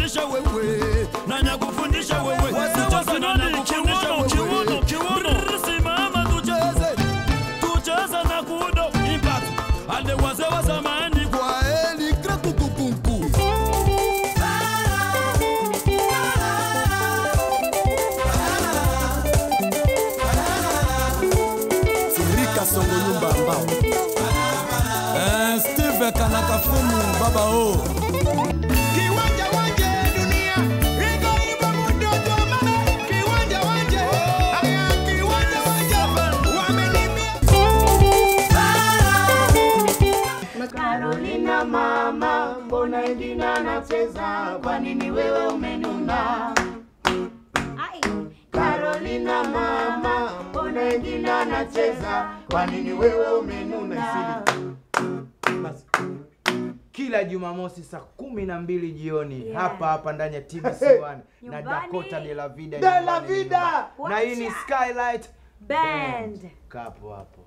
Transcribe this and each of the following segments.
kufundisha wewe, nani akufundisha wewe? Wazee nani kiwono simama tucheze na kudo impact ande wazee wa zamani kwa eli krakukukunku Sirika songo nyumba ambao Steve Kanakafumu baba o Carolina mama, mbona Edina anacheza? Kwa nini wewe umenuna? Carolina mama, mbona Edina anacheza? Kwa nini wewe umenuna? Kila Jumamosi saa 12 jioni hapa ndani ya TBC1 na Dakota De La Vida. Na hii ni Skylight Band. Kapo hapo.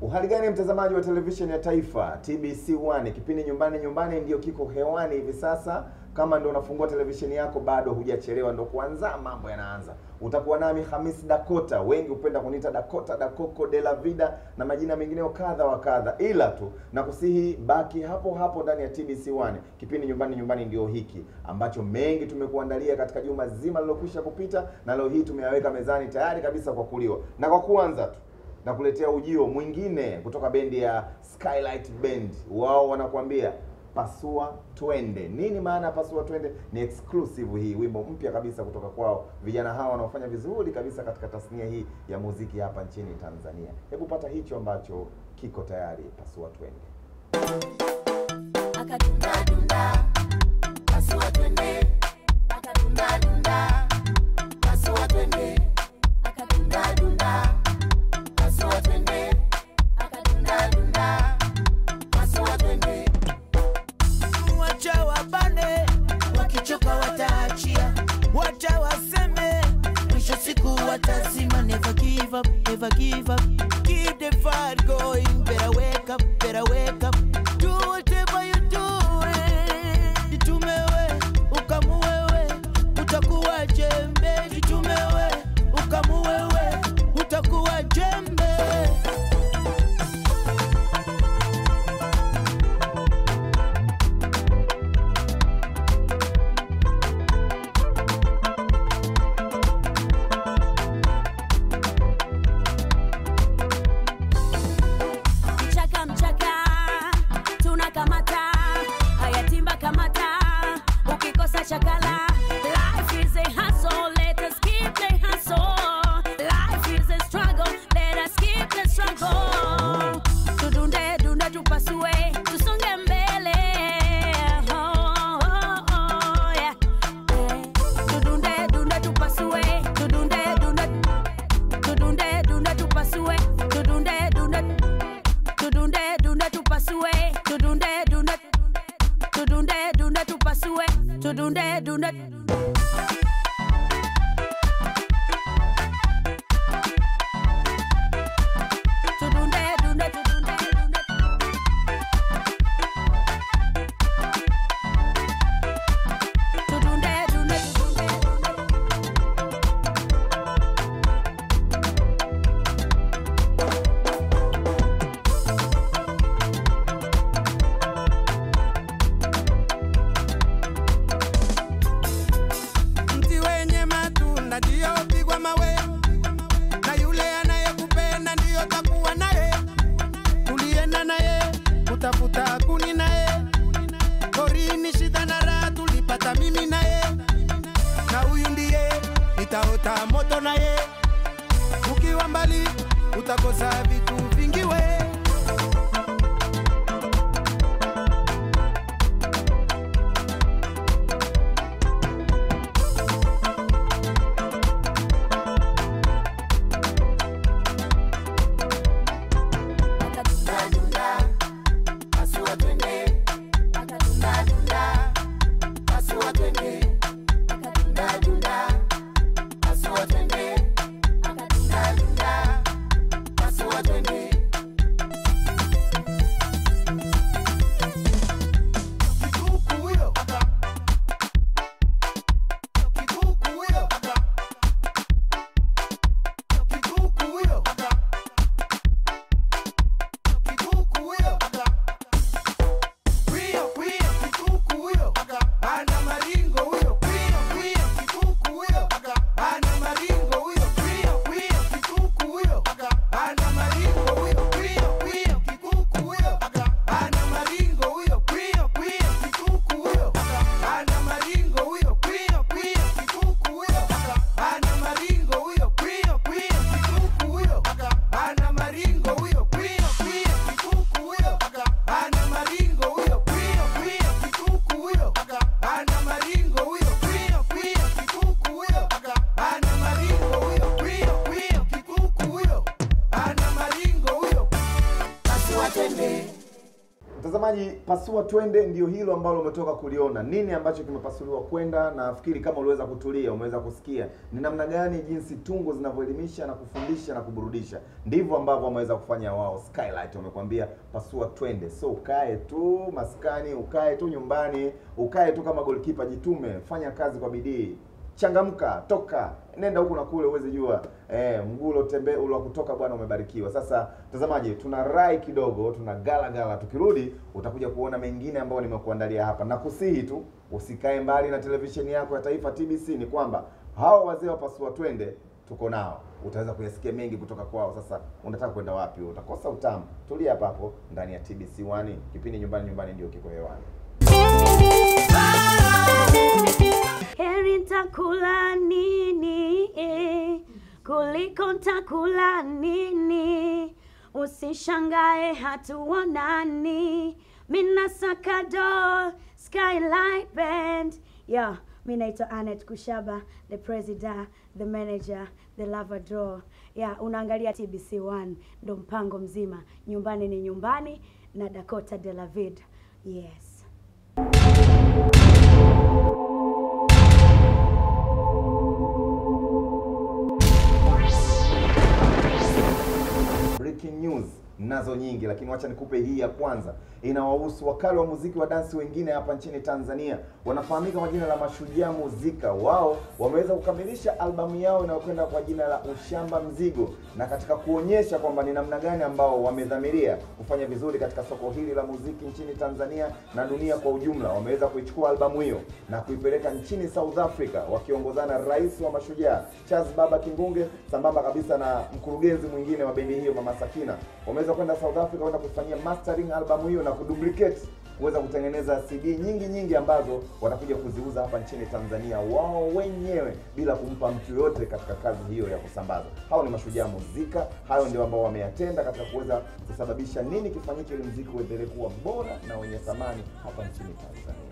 Uhali gani mtazamaji wa television ya taifa TBC1, kipindi nyumbani ndio kiko hewani hivi sasa. Kama ndio unafungua television yako bado hujachelewa, ndio kuanza mambo yanaanza. Utakuwa nami Hamis Dakota, wengi hupenda kuniita Dakota, Dakoko, De La Vida na majina mengineo kadha wa kadha, ila tu nakusihi baki hapo ndani ya TBC1. Kipindi nyumbani ndio hiki ambacho mengi tumekuandalia katika juma zima lililokwisha kupita, na leo hii tumeyaweka mezani tayari kabisa kwa kuliwa. Na kwa kuanza tu na kuletea ujio mwingine kutoka bendi ya Skylight Band. Wao wanakuambia pasua twende. Nini maana pasua twende? Ni exclusive hii, wimbo mpya kabisa kutoka kwao. Vijana hawa wanaofanya vizuri kabisa katika tasnia hii ya muziki hapa nchini Tanzania. Hebu pata hicho ambacho kiko tayari, pasua twende. Akadunda dunda, pasua twende. Akadunda dunda, pasua twende. Akadunda dunda, pasua twende. Akadunda dunda, pasua twende. Wacha wabane, wakichoka wataachia. Wacha waseme, mwisho siku watazima. Never give up, never give up. Keep the fight going, better wake up, better wake up. Do whatever you do. Jitumewe, ukamuwewe, utakuwa jembe. Jitumewe, ukamuwewe, utakuwa jembe. Mchaka tunakamata, haya timba kamata, ukikosa chakala. Life is a hustle, let us keep the hustle. Life is a struggle, let us keep the struggle. Tudunde dunda tupasue, tusonge mbele. Yeah. Tudunde dunda tupasue, tudunde dunda tupasue, tudunde dunda tupasue, tudunde tupasue, tudunde dunda. Tafuta kuni nae, porini shida na raha tulipata mimi nae, na huyu ndiye nitaota moto nae. Ukiwa mbali utakosa vitu vingi we. Pasua twende. Mtazamaji, pasua twende ndio hilo ambalo umetoka kuliona. Nini ambacho kimepasuliwa kwenda? Na nafikiri kama uliweza kutulia, umeweza kusikia ni namna gani jinsi tungo zinavyoelimisha na kufundisha na kuburudisha. Ndivyo ambavyo wameweza kufanya wao. Skylight wamekwambia pasua twende. So ukae tu maskani, ukae tu nyumbani, ukae tu kama goalkeeper, jitume, fanya kazi kwa bidii. Changamka, toka, nenda huku na kule, uweze jua mgulo tembe ule kutoka bwana umebarikiwa. Sasa mtazamaji, tuna rai kidogo, tuna gala. Tukirudi utakuja kuona mengine ambayo nimekuandalia hapa. Na kusihi tu usikae mbali na televisheni yako ya taifa TBC. Ni kwamba hao wazee wa pasua twende tuko nao, utaweza kuyasikia mengi kutoka kwao. Sasa unataka kwenda wapi? Utakosa utamu. Tulia hapa hapo ndani ya TBC1. Kipindi nyumbani ndio kiko hewani. Heri nitakula nini kuliko nitakula nini, usishangae hatuonani. Mina sakado Skylight Band. Yeah, mimi naitwa Anet Kushaba, the president, the manager, the lover draw. Yeah, unaangalia TBC1, ndo mpango mzima. Nyumbani ni nyumbani na Dakota De La Vida. Yes. Breaking news nazo nyingi, lakini wacha nikupe hii ya kwanza. Inawahusu wakali wa muziki wa dansi wengine hapa nchini Tanzania. Wanafahamika kwa jina la Mashujaa Muzika. Wao wameweza kukamilisha albamu yao inayokwenda kwa jina la Ushamba Mzigo, na katika kuonyesha kwamba ni namna gani ambao wamedhamiria kufanya vizuri katika soko hili la muziki nchini Tanzania na dunia kwa ujumla, wameweza kuichukua albamu hiyo na kuipeleka nchini South Africa, wakiongozana rais wa Mashujaa Charles Baba Kingunge sambamba kabisa na mkurugenzi mwingine wa bendi hiyo Mama Sakina. Wameweza kwenda South Africa kwenda kufanyia mastering albamu hiyo na kuduplicate kuweza kutengeneza CD nyingi ambazo watakuja kuziuza hapa nchini Tanzania wao wenyewe bila kumpa mtu yote katika kazi hiyo ya kusambaza. Hao ni Mashujaa Muzika. Hayo ndio ambao wameyatenda katika kuweza kusababisha nini kifanyike ili muziki uendelee kuwa bora na wenye thamani hapa nchini Tanzania.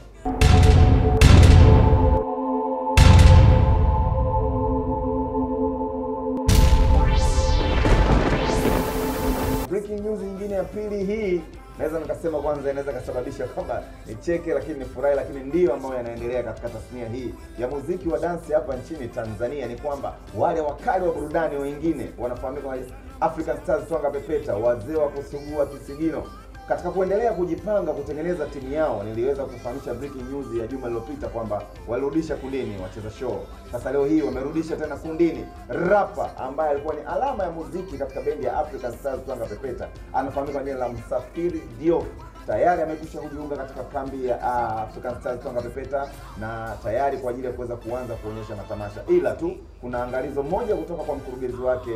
Breaking news nyingine ya pili hii, naweza nikasema kwanza inaweza kusababisha kwamba nicheke lakini nifurahi, lakini ndio ambayo yanaendelea katika tasnia hii ya muziki wa dansi hapa nchini Tanzania. Ni kwamba wale wakali wa burudani wengine wanafahamika kama African Stars Twanga Pepeta, wazee wa kusugua kisigino. Katika kuendelea kujipanga kutengeneza timu yao, niliweza kufahamisha breaking news ya juma lililopita kwamba walirudisha kundini wacheza show. Sasa leo hii wamerudisha tena kundini rapper ambaye alikuwa ni alama ya muziki katika bendi ya African Stars Twanga Pepeta. Anafahamika kwa jina la Msafiri Diop. Tayari amekwisha kujiunga katika kambi ya African Stars Twanga Pepeta na tayari kwa ajili ya kuweza kuanza kuonyesha matamasha. Ila tu kuna angalizo moja kutoka kwa mkurugenzi wake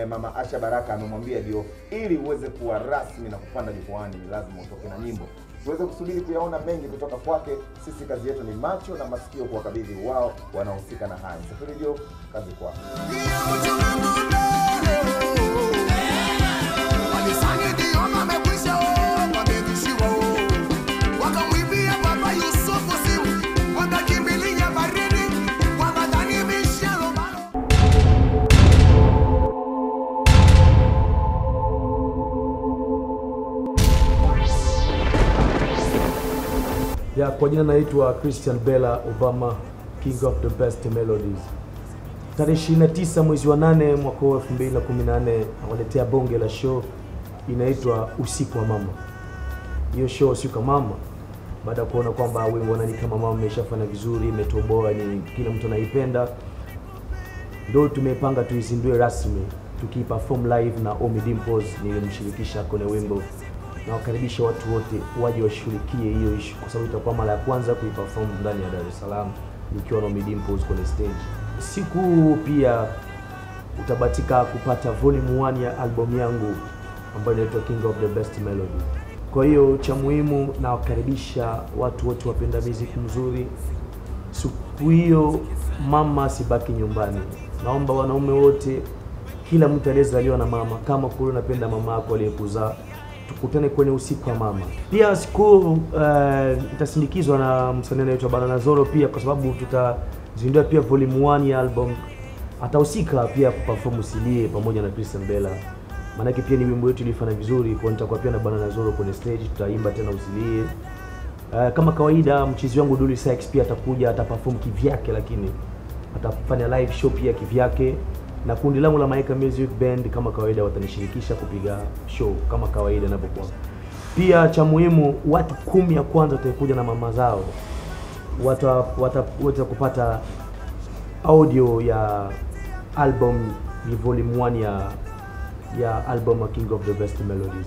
Mama Asha Baraka. Amemwambia Diop, ili uweze kuwa rasmi na kupanda jukwani ni lazima utoke na nyimbo. Tuweze kusubiri kuyaona mengi kutoka kwake. Sisi kazi yetu ni macho na masikio kuwakabidhi wao wanaohusika na haya. Msafiri Diop, kazi kwako. Ya, kwa jina naitwa Christian Bella Obama, King of the Best Melodies. Tarehe 29 mwezi wa 8 mwaka 2018 nawaletea bonge la show inaitwa Usiku wa Mama. Hiyo show Usiku wa Mama, baada ya kuona kwamba wimbo wanani kama mama imeshafanya vizuri, imetoboa, ni kila mtu anaipenda, ndio tumepanga tuizindue rasmi tukiperform live na Ommy Dimpoz. Nilimshirikisha kwenye wimbo na wakaribisha watu wote waje washirikie hiyo issue, kwa sababu itakuwa mara ya kwanza kuiperform ndani ya Dar es Salaam nikiwa na Ommy Dimpoz kwenye stage. Siku pia utabatika kupata volume 1 ya album yangu ambayo inaitwa King of the Best Melody. Kwa hiyo cha muhimu na wakaribisha watu wote wapenda muziki mzuri. Siku hiyo mama sibaki nyumbani. Naomba wanaume wote, kila mtu aliyezaliwa na mama, kama kule unapenda mama yako aliyekuzaa, tukutane kwenye Usiku wa Mama. Pia siku itasindikizwa na msanii anaitwa Banana Zoro pia, kwa sababu tutazindua pia volume 1 ya album. Atahusika pia kuperform Usilie pamoja na Christian Bella. Maanake pia ni wimbo wetu ilifanya vizuri, kwa nitakuwa pia na Banana Zoro kwenye stage, tutaimba tena Usilie. Kama kawaida mchizi wangu Dully Sykes pia atakuja, ataperform kivyake, lakini atafanya live show pia kivyake, na kundi langu la Maika Music Band kama kawaida watanishirikisha kupiga show kama kawaida inapokuwa. Pia cha muhimu, watu 10 ya kwanza watakuja na mama zao wata kupata audio ya album ni volume 1 ya album King of the Best Melodies.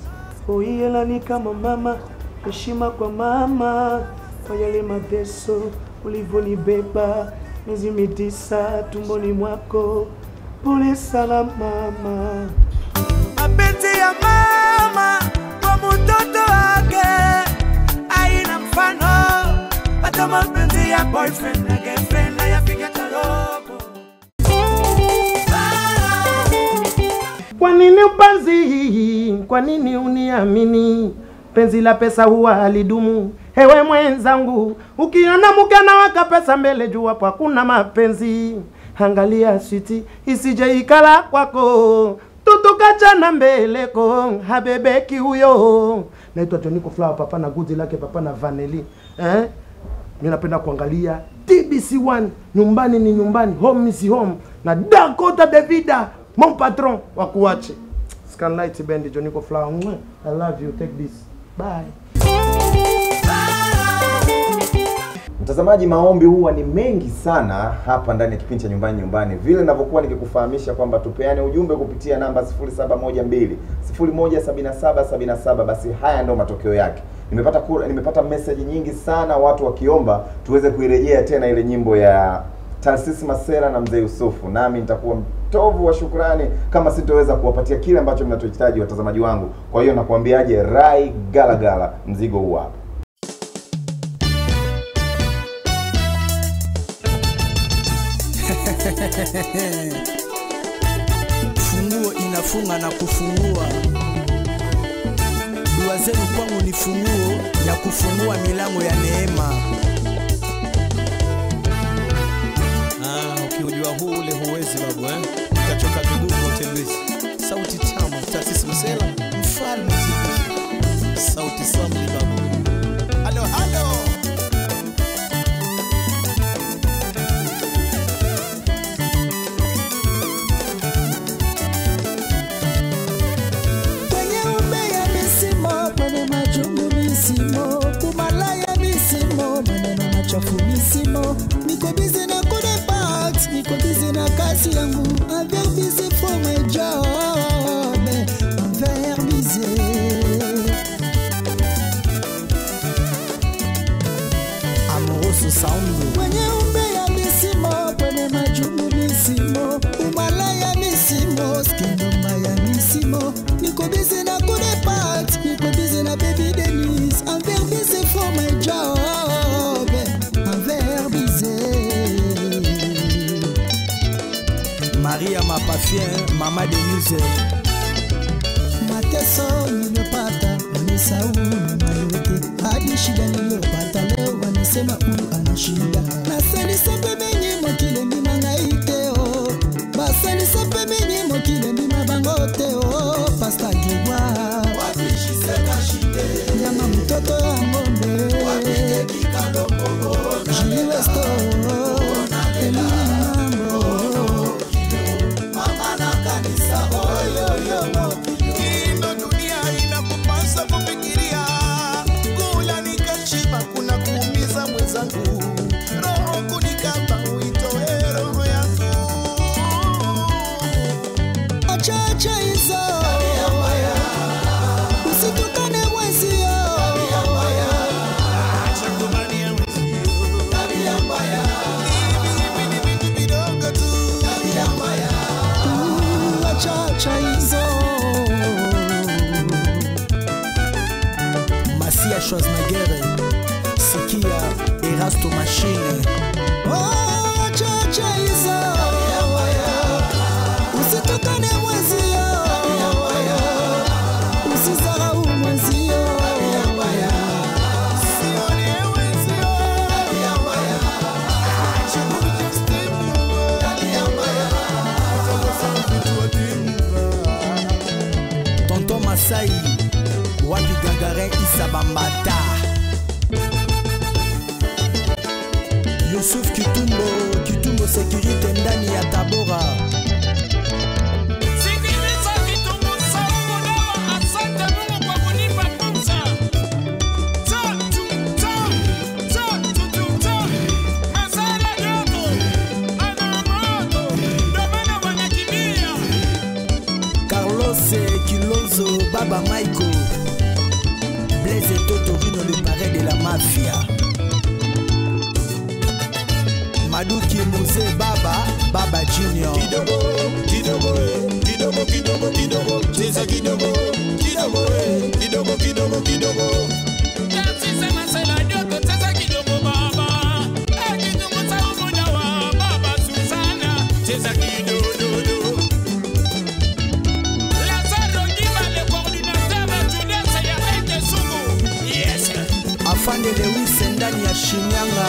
Oh yela ni kama mama, heshima kwa mama, kwa yale mateso ulivyonibeba miezi 9 tumboni mwako, pole sana mama. Mapenzi ya mama kwa mtoto wake haina mfano, hata mapenzi ya boyfriend na girlfriend hayapiga taroko. Kwa nini upanzi? Kwa nini uniamini? Penzi la pesa huwa halidumu. Hewe mwenzangu, ukiona mkana waka pesa mbele jua kwa kuna mapenzi. Angalia switi isije ikala kwako, tutukachana mbele ko habebeki huyo. Naitwa Joniko Flower, papa na guzi lake, papa na vaneli. Mimi napenda kuangalia TBC1, nyumbani ni nyumbani, home is home, na Dakota Davida, mon patron wa kuache. Scanlight Band, Joniko Flower. I love you, take this. Bye. Mtazamaji, maombi huwa ni mengi sana hapa ndani ya kipindi cha nyumbani. Vile ninavyokuwa nikikufahamisha kwamba tupeane ujumbe kupitia namba 0712 017777, basi haya ndio matokeo yake. Nimepata message nyingi sana watu wakiomba tuweze kuirejea tena ile nyimbo ya Taasisi Masera na Mzee Yusufu. Nami nitakuwa mtovu wa shukrani kama sitoweza kuwapatia kile ambacho mnachohitaji watazamaji wangu. Kwa hiyo nakwambiaje, Rai Galagala, mzigo huu hapa. Funguo inafunga na kufungua. Dua zenu kwangu ni funguo ya kufungua milango ya neema. Ukiujua huu ule huwezi babu utachoka miguu utembezi. Sauti tamu, Taasisi Masera, mfalme zizi. Sauti samli babu. Halo halo. Niko busy na kode parts, niko busy na kasi yangu. I'm very busy for my job, I'm very busy. Amoroso sound. Kwenye umbe ya misimo, kwenye majumu misimo, umalaya misimo, skindumba ya misimo. Niko busy na kode parts, niko busy na baby Denise. I'm very busy for my job. Maria Mapafien, Mama Denise. Mateso niliyopata wanisahau mayote, hadi shida niliyopata leo wanasema ana shida. Nasali sape menyimo kile mima ngaiteo, basali sape menyimo kile mima bangoteo. Pasta Giwa wapishi seka shide, nyama mtoto ya ngombe wapige kikalo mogo Jiliwe store Schwarzenegger, Sikia, Erasto Machine. Oh, chacha hizo usitukane mwenzio, usisahau mwenzio, sione mwenzio. Mata Yusuf Kitumbo Security ndani ya Tabora. Kilonzo, Baba Michael, Blaise Totorino, le parrain de la mafia. Madouki Mose, Baba Junior. Kidogo, Tisa Kidogo. Afande Lewis ndani ya Shinyanga.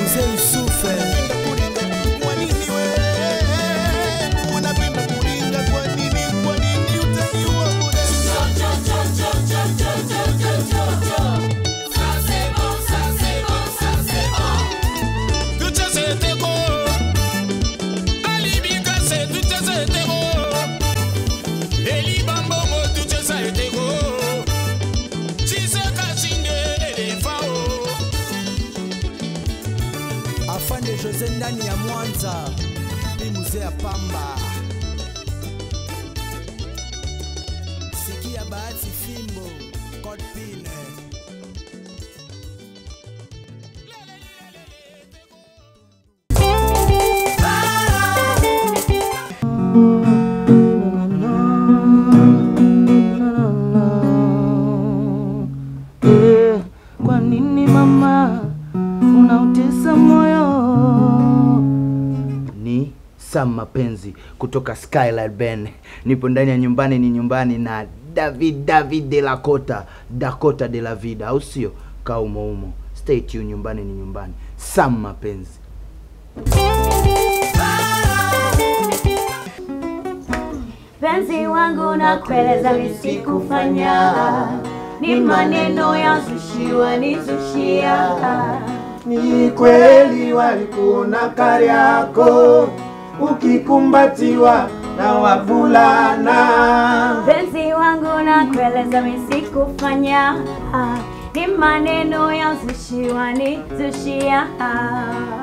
Mzee Yusufe Afande Jose ndani ya Mwanza. Mzee ya Pamba. Sikia Bahati Fimbo Kodpine. Kwa nini mama unautesa moyo? Ni Sam Mapenzi kutoka Skyline Ben. Nipo ndani ya nyumbani ni nyumbani na David de la Dakota de la Vida, au sio? Kaumo umo. Stay tuned, nyumbani ni nyumbani. Sam Mapenzi. Penzi wangu na kueleza misikufanya, ni maneno ya zushiwa nizushia. Ni kweli walikuona kari yako ukikumbatiwa na wavulana. Penzi wangu na kueleza misikufanya, ni maneno ya zushiwa nizushia.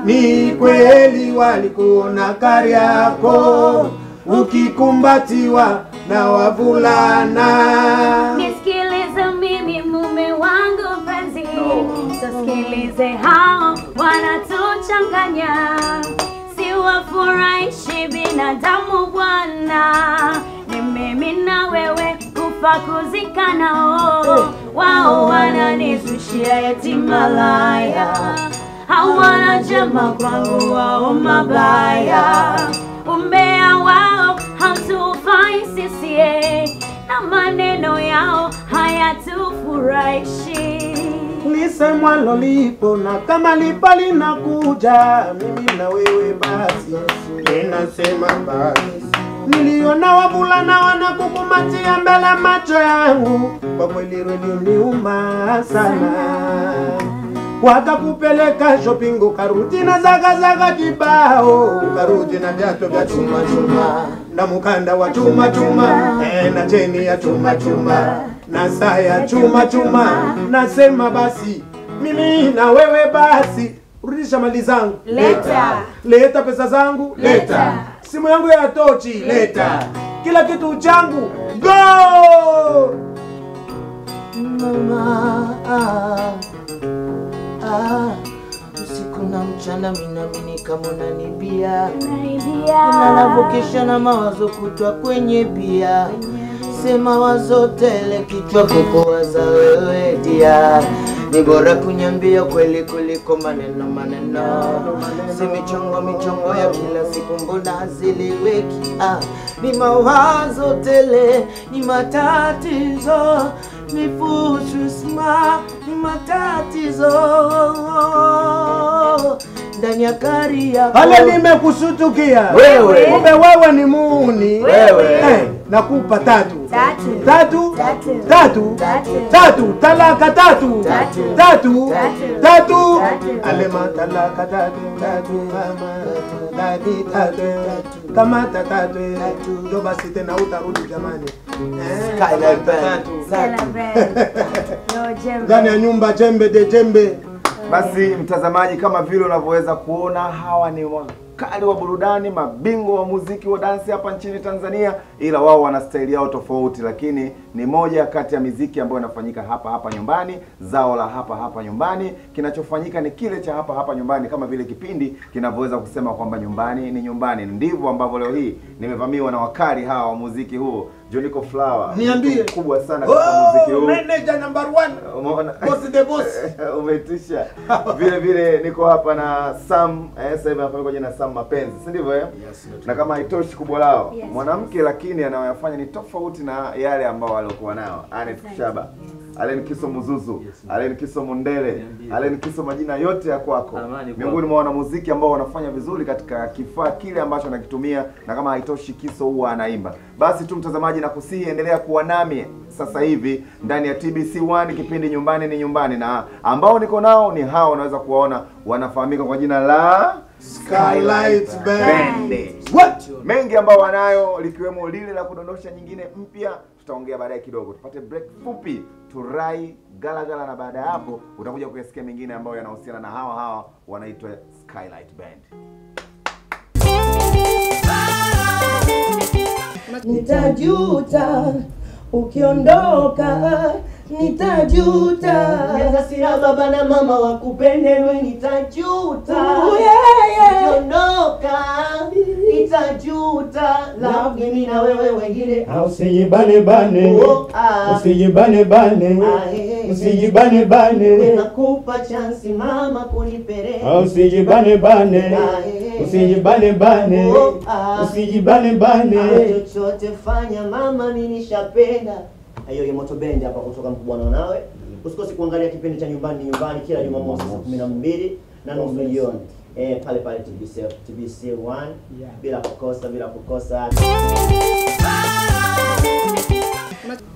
Ni kweli walikuona kari yako ukikumbatiwa na wavulana. Nisikilize mimi mume wangu penzi, Tusikilize hao wanatuchanganya, si wafurahishi binadamu bwana. Ni mimi na wewe kufa kuzikana, wao wananizushia eti malaya. Hawana jema kwangu, wao mabaya. Umbea wao hautufai sisi, na maneno yao hayatufurahishi. Lisemwa lolipo na kama lipa linakuja, mimi na wewe basi ninasema basi. Niliona wavulana wanakukumatia mbele macho yangu, kwa kweli niuma sana. Wakakupeleka shopping ukarudi na zaga kibao, ukarudi na viatu vya chuma na mukanda wa chuma na cheni ya chuma na saa ya chuma. Nasema basi mimi na wewe basi, rudisha mali zangu, leta pesa zangu, leta simu yangu ya tochi, leta kila kitu changu, go mama. Usiku na mchana minamini kama unanibia, unanavukisha na mawazo kutwa kwenye bia. Sema wazo tele kichwa kukuwaza wewe dia. Ni bora kunyambia kweli kuliko maneno. Si michongo ya kila siku mbona haziliweki. Ni mawazo tele, ni matatizo, ni futusma, ni matatizo. ndani ya kari yako. Ale nimekusutukia. Wewe. Kumbe wewe ni muuni. Wewe. Nakupa 3. 3. 3. Talaka 3. 3. Alema talaka 3. Mama. Dadi 3. Kama 3. Ndo basi tena utarudi jamani. Skylight Band. Ndani ya nyumba jembe de jembe. Basi mtazamaji, kama vile unavyoweza kuona, hawa ni wakali wa burudani, mabingwa wa muziki wa dansi hapa nchini Tanzania, ila wao wana staili yao tofauti, lakini ni moja kati ya muziki ambayo inafanyika hapa nyumbani, zao la hapa nyumbani. Kinachofanyika ni kile cha hapa nyumbani, kama vile kipindi kinavyoweza kusema kwamba nyumbani ni nyumbani. Ndivyo ambavyo leo hii nimevamiwa na wakali hawa wa muziki huo. Joniko Flower, niambie, kubwa sana katika muziki huu. Manager number 1. Umeona? Boss the boss. Umetisha. Vile niko hapa na Sam, sasa hivi hapa kwa jina Sam Mapenzi, si ndivyo Yes, na kama haitoshi kubwa lao, Yes. mwanamke lakini anayofanya ni tofauti na yale ambao walikuwa nao. Anet Kushaba, Alen Kiso Muzuzu, Alen Kiso Mundele, Alen Kiso majina yote ya kwako. Miongoni mwa wanamuziki ambao wanafanya vizuri katika kifaa kile ambacho anakitumia, na kama haitoshi Kiso huwa anaimba. Basi tu mtazamaji, na kusihi endelea kuwa nami sasa hivi ndani ya TBC1, kipindi nyumbani ni nyumbani, na ambao niko nao ni hao, unaweza kuwaona wanafahamika kwa jina la Skylight Band. What? Mengi ambao wanayo, likiwemo lile la kudondosha nyingine mpya, tutaongea baadaye kidogo. Tupate break fupi, turai galagala, na baada ya hapo utakuja kuyasikia mengine ambayo yanahusiana na hawa wanaitwa Skylight Band. Nitajuta ukiondoka, nitajuta. Miaka sina baba na mama wakupendelewe, nitajuta. Ukiondoka, nitajuta. Love mimi na wewe wengine. Usijibane bane. Usijibane bane. Usijibane bane. Nakupa chance mama kunipere. Usijibane bane. Usijibane bane. Usijibane bane. Chochote fanya mama, mimi nishapenda. Hiyo ya Moto Band hapa kutoka Mkubwa na Nawe. Usikose kuangalia kipindi cha nyumbani kila Jumamosi saa 12 na nusu jioni. Pale TBC1 bila kukosa.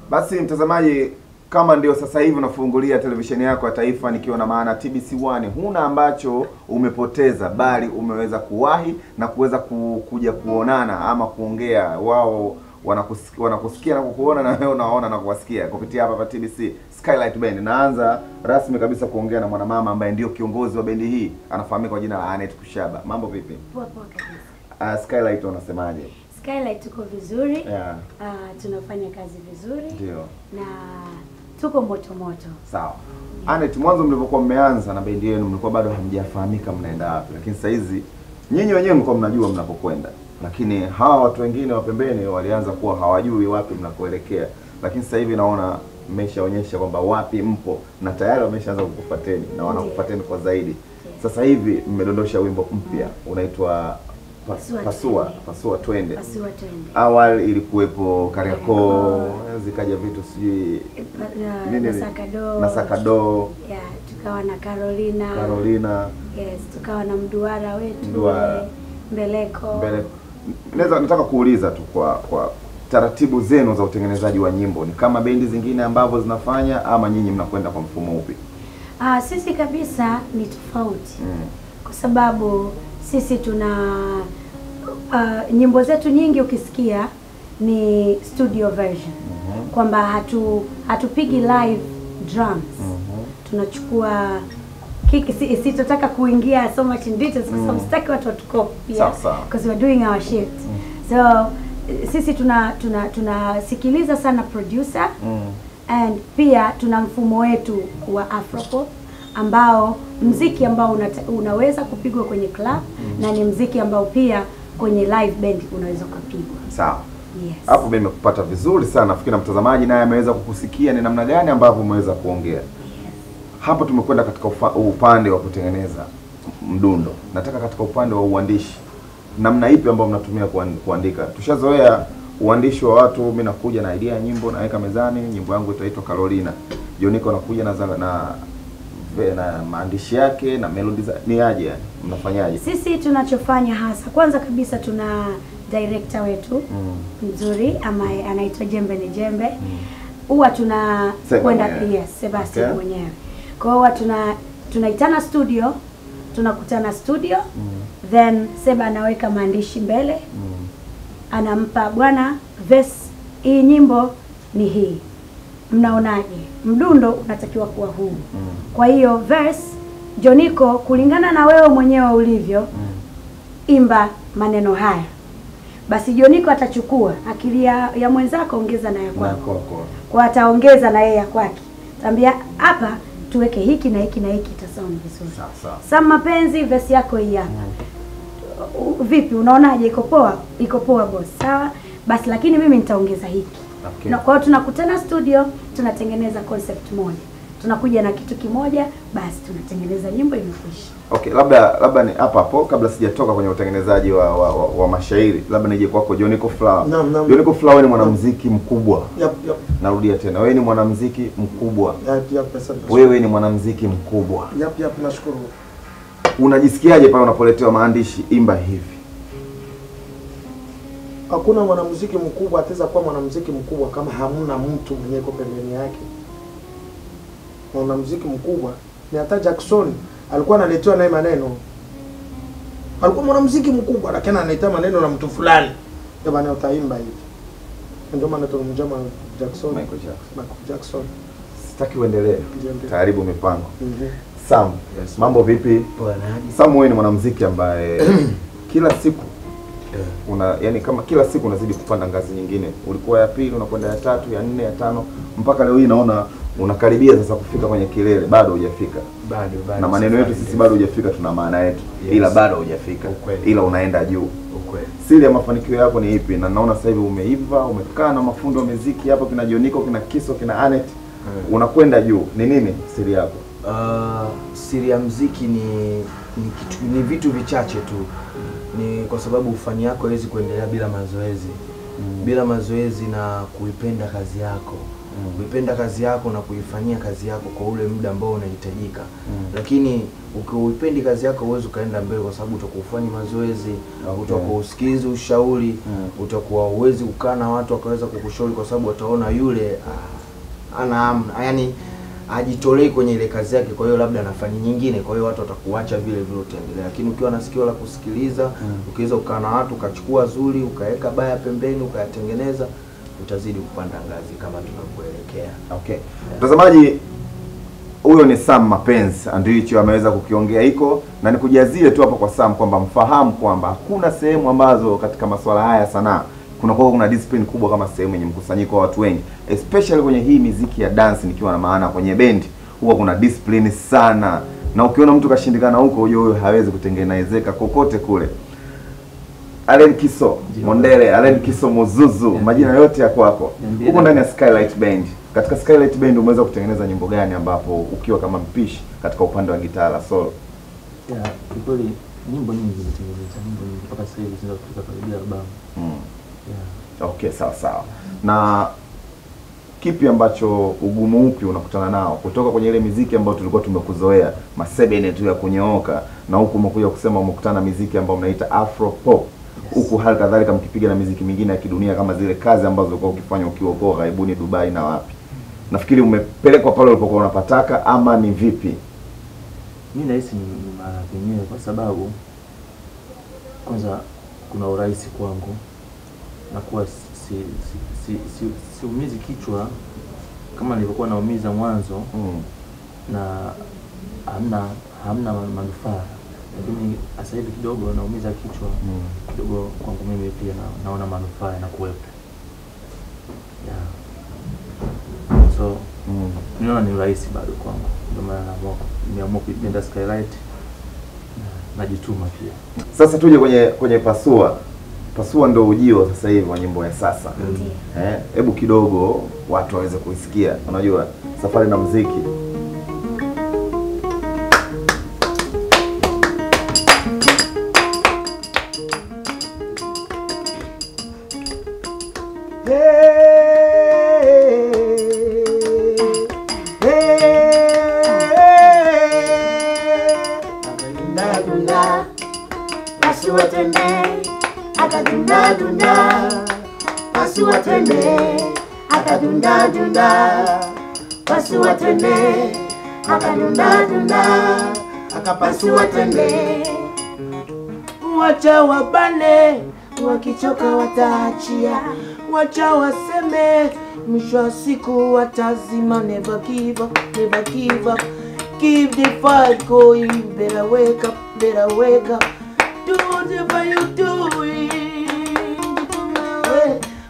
Basi mtazamaji, kama ndio sasa hivi unafungulia televisheni yako ya taifa, nikiwa na maana TBC1, huna ambacho umepoteza, bali umeweza kuwahi na kuweza kuja kuonana ama kuongea. Wao wanakusikia na kukuona, na wewe unaona na kuwasikia kupitia hapa TBC Skylight Band. Naanza rasmi kabisa kuongea na mwanamama ambaye ndio kiongozi wa bendi hii, anafahamika kwa jina la Anet Kushaba. Mambo vipi? Poa kabisa. Skylight unasemaje? Skylight tuko vizuri. Yeah. Tunafanya kazi vizuri. Ndio. Na tuko moto. Sawa. Anet, mwanzo mlipokuwa mmeanza na bendi yenu mlikuwa bado hamjafahamika mnaenda wapi, lakini sasa hizi nyinyi wenyewe mlikuwa mnajua mnapokwenda, lakini hawa watu wengine wa pembeni walianza kuwa hawajui wapi mnakoelekea, lakini sasa hivi naona mmeshaonyesha kwamba wapi mpo na tayari wameshaanza kukufuateni na wanakufuateni kwa zaidi. Sasa hivi mmedondosha wimbo mpya unaitwa Pasua Twende. Awali ilikuwepo Kariakoo, zikaja vitu sijui Nasakado. Yeah, tukawa na Carolina. Yes, tukawa na Mduara wetu. Mbeleko. Nataka kuuliza tu kwa taratibu zenu za utengenezaji wa nyimbo, ni kama bendi zingine ambavyo zinafanya ama nyinyi mnakwenda kwa mfumo upi? Sisi kabisa ni tofauti. Kwa sababu sisi tuna nyimbo zetu nyingi ukisikia ni studio version. Kwamba hatupigi live drums. Tunachukua sitotaka kuingia so much in details kwa sababu sitaki watu watukopi, because we're doing our shit. So sisi tunasikiliza sana producer, and pia tuna mfumo wetu wa Afropop ambao mziki ambao unaweza kupigwa kwenye club na ni mziki ambao pia kwenye live band unaweza kupigwa. Sawa. Yes. Hapo mimi nimekupata vizuri sana. Nafikiri na mtazamaji naye ameweza kukusikia ni namna gani ambavyo umeweza kuongea. Yes. Hapo tumekwenda katika upande wa kutengeneza mdundo. Nataka katika upande wa uandishi, namna ipi ambayo mnatumia kuandika? Tushazoea uandishi wa watu, mimi nakuja na idea ya nyimbo naweka mezani, nyimbo yangu itaitwa Carolina. Joniko anakuja na na maandishi yake na melodies ni aje yani? Mnafanyaje? Sisi tunachofanya hasa, kwanza kabisa tuna director wetu mzuri ambaye anaitwa Jembe ni Jembe. Huwa tuna kwenda pia Sebastian mwenyewe. Kwa hiyo tunaitana studio, tunakutana studio, then Seba anaweka maandishi mbele. Anampa bwana verse, hii nyimbo ni hii. Mnaonaje? Mdundo unatakiwa kuwa huu. Kwa hiyo verse Joniko, kulingana na wewe mwenyewe ulivyo, imba maneno haya. Basi Joniko atachukua akili ya mwenzako, ongeza na ya kwako. Kwa ataongeza na yeye ya kwake. Tambia hapa tuweke hiki na hiki na hiki, itasound vizuri. Sasa mapenzi verse yako hii hapa. Vipi, unaonaje? Iko poa? Iko poa boss. Sawa? Basi lakini mimi nitaongeza hiki. Na kwa hiyo tunakutana studio, tunatengeneza concept moja. Tunakuja na kitu kimoja, basi tunatengeneza nyimbo imekwisha. Okay, labda ni hapo kabla sijatoka kwenye utengenezaji wa mashairi, labda nije kwako Joniko Flower. Joniko Flower ni mwanamuziki mkubwa. Narudia tena, wewe ni mwanamuziki mkubwa. Wewe ni mwanamuziki mkubwa. Nashukuru. Unajisikiaje pale unapoletewa maandishi imba hivi? Hakuna mwanamuziki mkubwa ataweza kuwa mwanamuziki mkubwa kama hamuna mtu mwenye yuko pembeni yake. Mwanamuziki mkubwa ni hata Jackson alikuwa analetewa naye maneno. Alikuwa mwanamuziki mkubwa lakini analetewa maneno na mtu fulani. Ndio maana utaimba hivi. Ndio maana tunamjama Michael Jackson. Sitaki uendelee. Karibu mipango. Sam, mambo vipi? Sam, wewe ni mwanamuziki ambaye kila siku yani kama kila siku unazidi kupanda ngazi nyingine. Ulikuwa ya pili, unakwenda ya tatu, ya nne, ya tano, mpaka leo hii naona unakaribia sasa kufika kwenye kilele. Bado hujafika. Bado. Na maneno yetu sisi bado hujafika, tuna maana yetu. Ila bado hujafika. Ila unaenda juu. Siri ya mafanikio yako ni ipi? Na naona sasa hivi umeiva, umekaa na mafundo wa muziki hapa, kina Joniko, kina Kiso, kina Anet. Unakwenda juu. Ni nini siri yako? Siri ya muziki ni vitu vichache tu. Ni kwa sababu ufani yako haiwezi kuendelea bila mazoezi. Bila mazoezi na kuipenda kazi yako. Kuipenda kazi yako na kuifanyia kazi yako kwa ule muda ambao unahitajika. Lakini ukiuipendi kazi yako huwezi kaenda mbele, kwa sababu utakuwa ufanyi mazoezi, utakuwa usikizi ushauri, utakuwa uwezi kukaa na watu wakaweza kukushauri, kwa sababu wataona yule yani ajitolei kwenye ile kazi yake, kwa hiyo labda anafanya nyingine, kwa hiyo watu watakuacha vile vile utaendelea. Lakini ukiwa na sikio la kusikiliza, ukiweza kukaa na watu, ukachukua zuri, ukaweka baya pembeni, ukayatengeneza, utazidi kupanda ngazi kama tunakuelekea. Okay. Mtazamaji, huyo ni Sam Mapenzi, ndio hicho ameweza kukiongea hiko, na nikujazie tu hapo kwa Sam kwamba mfahamu kwamba hakuna sehemu ambazo katika masuala haya sanaa kuna discipline kubwa kama sehemu yenye mkusanyiko wa watu wengi, especially kwenye hii muziki ya dance, nikiwa na maana kwenye bendi huwa kuna discipline sana, na ukiona mtu kashindikana huko, huyo hawezi kutengenezeka kokote kule. Allen Kiso Mondele, Allen Kiso Muzuzu, majina yote ya kwako. Huko ndani ya Skylight Band. Katika Skylight Band umeweza kutengeneza nyimbo gani ambapo ukiwa kama mpishi katika upande wa gitaa la solo? Kweli nyimbo nyingi zimetengenezwa, nyimbo nyingi mpaka sasa hivi zinafika karibia albamu. Okay, sawa. Na kipi ambacho ugumu upi unakutana nao kutoka kwenye ile muziki ambayo tulikuwa tumekuzoea, masebene tu ya kunyooka, na huku umekuja kusema umekutana muziki ambao mnaita Afro Pop? Huku hali kadhalika mkipiga na muziki mingine ya kidunia kama zile kazi ambazo ulikuwa ukifanya ukiwa kwa ghaibuni Dubai na wapi. Nafikiri umepelekwa pale ulipokuwa unapataka ama ni vipi? Mimi nahisi ni mara yenyewe, kwa sababu kwanza kuna urahisi kwangu na kuwa siumizi kichwa kama nilivyokuwa naumiza mwanzo, na hamna manufaa. Lakini sasa hivi kidogo naumiza kichwa kidogo, kwangu mimi pia naona manufaa na kuwepo. So niona ni rahisi bado kwangu, ndio maana nimeamua kuipenda Skylight, najituma pia. Sasa tuje kwenye Pasua ndio ujio sasa hivi wa nyimbo ya sasa. Hebu kidogo watu waweze kuisikia. Unajua safari na muziki. akadunda dunda, pasua twende, akadunda dunda, pasua twende, akadunda dunda, akapasua twende. Wacha wabane, wakichoka wataachia, wacha waseme, mwisho wa siku watazima. Never give up, never give up. Keep the fight going, better wake up, better wake up. Do whatever you doing.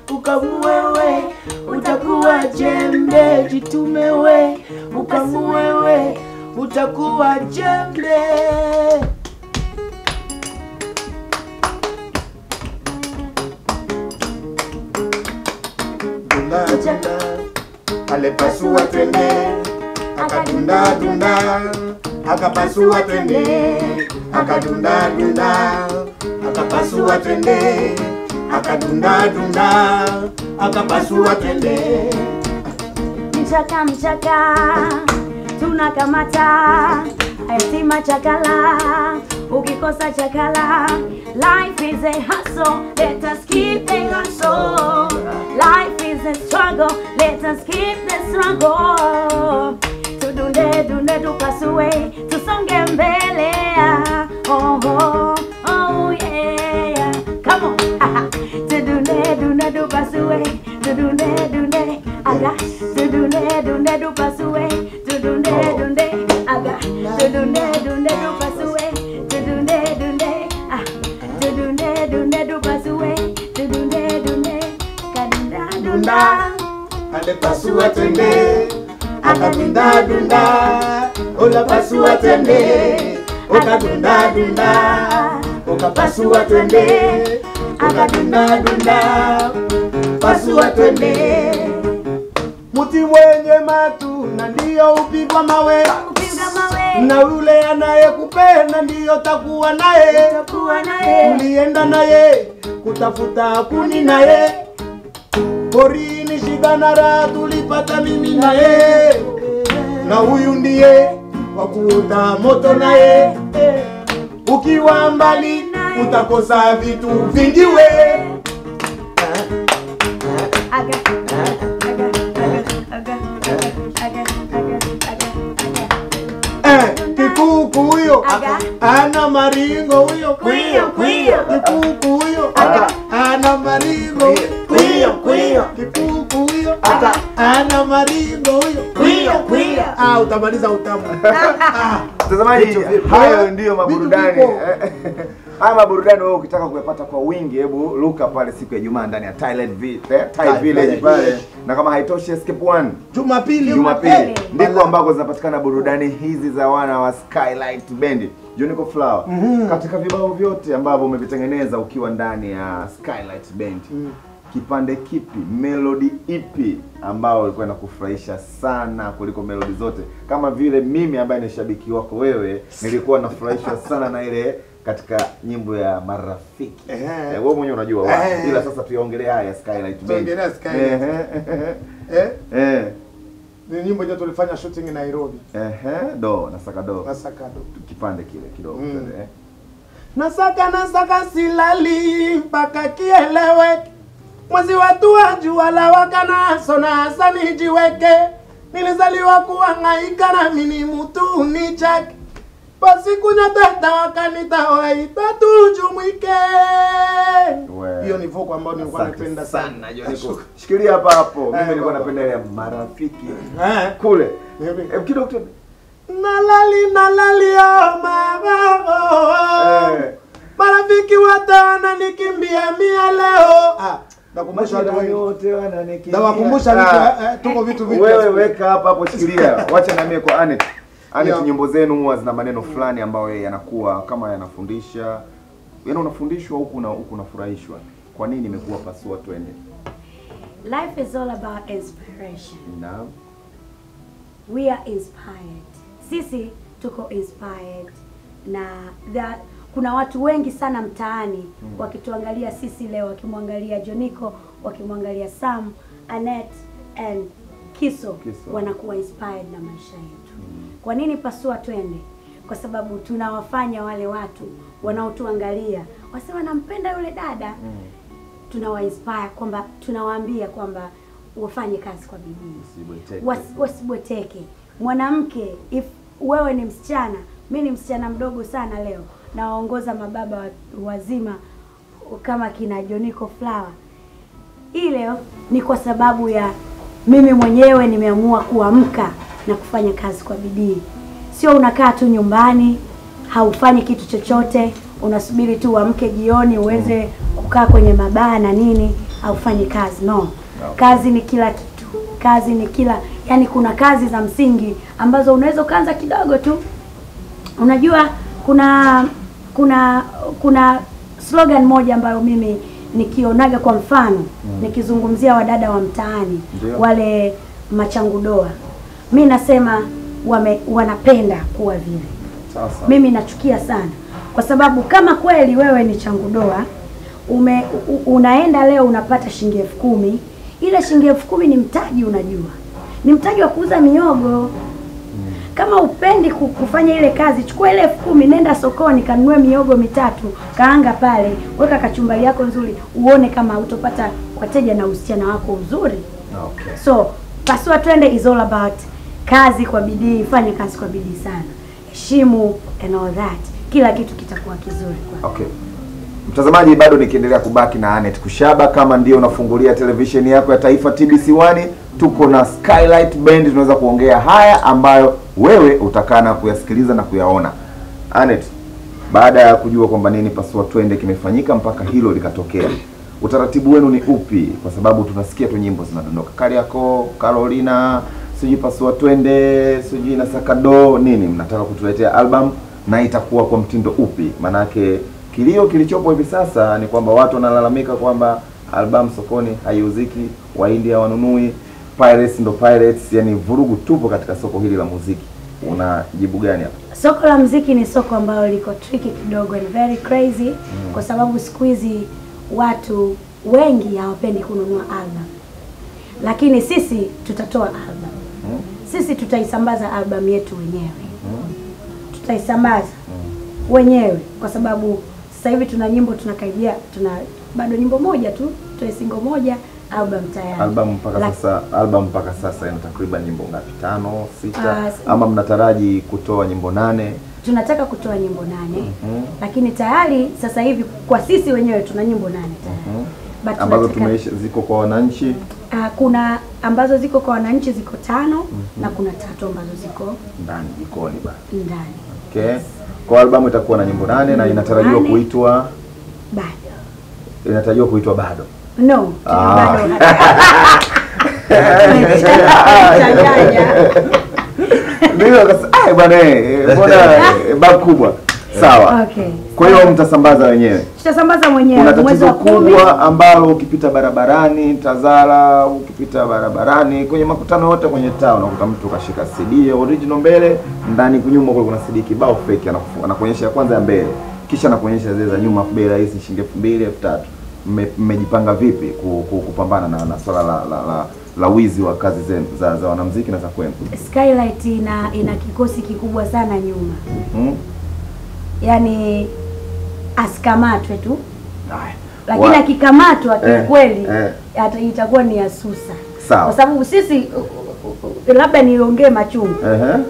Ukamuwewe, utakuwa jembe. Jitumewe, ukamuwewe, utakuwa jembe. Alepasua twende, akadunda dunda, akapasua twende, akadunda dunda, akapasua twende, akadunda dunda, akapasua twende. Mchaka mchaka tunakamata, yatima chakala, ukikosa chakala. Life is a hustle, let us keep the hustle. Life is a struggle, let us keep the struggle. Tudunde dunde tupasue, tusonge mbele. Oh oh oh yeah, come on. Tudunde dunde tupasue, tudunde dunde aga, tudunde dunde tupasue, tudunde dunde aga, tudunde dunde tupasue, tudunde dunde ah, tudunde dunde tupasue, tudunde dunde kadunda dunda. Alepasua twende, akadunda dunda, olapasua twende, okadunda dunda, okapasua twende, akadunda dunda, pasua twende. Muti mwenye matunda ndiyo upigwa mawe, na yule anayekupenda ndiyo takuwa naye. Ulienda naye kutafuta kuni naye, porini shida na raha tulipata mimi naye, na huyu ndiye wakuuta moto naye. Ukiwa mbali utakosa vitu vingi we. Kikuku huyo ana maringo huyo, kuyo kuyo. Kikuku huyo ana maringo huyo, kuyo. Kikuku huyo ana maringo huyo, kuyo kuyo. Utamaliza utamu. Mtazamaji, hayo ndiyo maburudani. Haya maburudani wewe ukitaka kuyapata kwa wingi, hebu luka pale siku ya Ijumaa ndani ya Thai Village pale. Na kama haitoshi, Escape One Jumapili ndiko ambako zinapatikana burudani hizi za wana wa Skylight Band. Jonico Flower, katika vibao vyote ambavyo umevitengeneza ukiwa ndani ya Skylight Band, kipande kipi, melody ipi ambao ilikuwa inakufurahisha sana kuliko melody zote? Kama vile mimi ambaye ni shabiki wako wewe, nilikuwa nafurahishwa sana na ile katika nyimbo ya Marafiki. Wewe mwenyewe unajua wapi. Ila sasa tuyaongelea haya Skylight Band. Tuongelea Skylight. Ni nyimbo yetu tulifanya shooting Nairobi. Nasaka do. Kipande kile kidogo. Nasaka silali mpaka kieleweke. Mwezi watu wajua la wakana sona sani jiweke. Nilizaliwa kuhangaika na mimi mtu ni chake. Basi kunyatata wakanita waita tujumuike. Hiyo ni voko ambayo nilikuwa napenda sana. Shikilia hapa hapo. Mimi nilikuwa napenda ile Marafiki. Kule. Kidogo. Nalali oh mama. Marafiki watana nikimbia mia leo. Nakumbusha wote wananikimbia. Nawakumbusha tuko vitu vingi. Wewe weka hapa hapo, shikilia. Wacha na mimi kwa Anet. Nyimbo zenu huwa zina maneno fulani ambayo yanakuwa kama yanafundisha. Yaani unafundishwa huku unafurahishwa. Kwa nini imekuwa pasua twende? Life is all about inspiration. Naam. We are inspired. Sisi tuko inspired na kuna watu wengi sana mtaani wakituangalia sisi leo, wakimwangalia Jonico, wakimwangalia Sam, Annette and Kiso. Wanakuwa inspired na maisha yetu. Kwa nini pasua twende? Kwa sababu tunawafanya wale watu wanaotuangalia wasema nampenda yule dada, tunawa inspire kwamba tunawaambia kwamba wafanye kazi kwa bidii. Wasibweteke. Mwanamke, if wewe ni msichana, mimi ni msichana mdogo sana leo, na waongoza mababa wazima kama kina Joniko Flower. Ile ni kwa sababu ya mimi mwenyewe nimeamua kuamka na kufanya kazi kwa bidii. Sio unakaa tu nyumbani, haufanyi kitu chochote, unasubiri tu uamke jioni uweze kukaa kwenye mabaa na nini, haufanyi kazi. No. Kazi ni kila kitu. Kazi ni kila, yani kuna kazi za msingi ambazo unaweza kuanza kidogo tu. Unajua kuna slogan moja ambayo mimi nikionaga, kwa mfano nikizungumzia wadada wa mtaani, wale machangudoa, mimi nasema wanapenda kuwa vile. Mimi nachukia sana, kwa sababu kama kweli wewe ni changudoa, unaenda leo unapata shilingi 10,000, ile shilingi 10,000 ni mtaji, unajua ni mtaji wa kuuza miogo. Kama upendi kufanya ile kazi, chukua ile 10,000, nenda sokoni kanunue miogo 3, kaanga pale, weka kachumbari yako nzuri, uone kama utopata wateja na usichana wako uzuri. So Pasua Twende is all about kazi kwa bidii. Fanya kazi kwa bidii sana, heshimu and all that, kila kitu kitakuwa kizuri kwa. Mtazamaji, bado nikiendelea kubaki na Anet Kushaba. Kama ndio unafungulia televisheni yako ya taifa TBC1, tuko na Skylight Band, tunaweza kuongea haya ambayo wewe utakana kuyasikiliza na kuyaona. Anet, baada ya kujua kwamba nini Pasua Twende kimefanyika mpaka hilo likatokea, utaratibu wenu ni upi? Kwa sababu tunasikia tu nyimbo zinadondoka, Kariako, Carolina, sijui Pasua Twende, sijui na Sakado nini. Mnataka kutuletea album na itakuwa kwa mtindo upi? Manake kilio kilichopo hivi sasa ni kwamba watu wanalalamika kwamba album sokoni haiuziki, Wahindi hawanunui, pirates ndo pirates, yani vurugu tupo katika soko hili la muziki. Unajibu gani hapa? Soko la muziki ni soko ambalo liko tricky kidogo, and very crazy, kwa sababu siku hizi watu wengi hawapendi kununua album. Lakini sisi tutatoa album. Sisi tutaisambaza album yetu wenyewe. Tutaisambaza wenyewe, kwa sababu sasa hivi tuna nyimbo tunakaribia, bado nyimbo moja tu, toe single moja, album tayari. Album mpaka sasa ina takriban nyimbo ngapi? 5, 6 ama mnataraji kutoa nyimbo 8? Tunataka kutoa nyimbo 8. Lakini tayari sasa hivi kwa sisi wenyewe tuna nyimbo 8 tayari. Ambazo ziko kwa wananchi. Kuna ambazo ziko kwa wananchi ziko 5 na kuna 3 ambazo ziko ndani jikoni ndani. Okay. Kwa albamu itakuwa na nyimbo 8 na inatarajiwa kuitwa bado. Inatarajiwa kuitwa bado. No, bado. Ndio sasa bwana mbona bab kubwa. Sawa. Okay. Kwa hiyo mtasambaza wenyewe. Tutasambaza mwenyewe mwezi wa 10. Kubwa ambalo ukipita barabarani Tazara, ukipita barabarani kwenye makutano yote kwenye town unakuta mtu kashika CD original mbele, ndani kunyuma kuna CD kibao fake, anakuonyesha ya kwanza ya mbele, kisha anakuonyesha zile za nyuma, bei hizi shilingi 2,000, 3,000. Mmejipanga vipi kupambana na swala la wizi wa kazi zenu za wanamuziki na za kwenu? Skylight ina kikosi kikubwa sana nyuma. Yani asikamatwe tu. Lakini akikamatwa kweli itakuwa ni asusa. Kwa sababu sisi labda niongee machungu.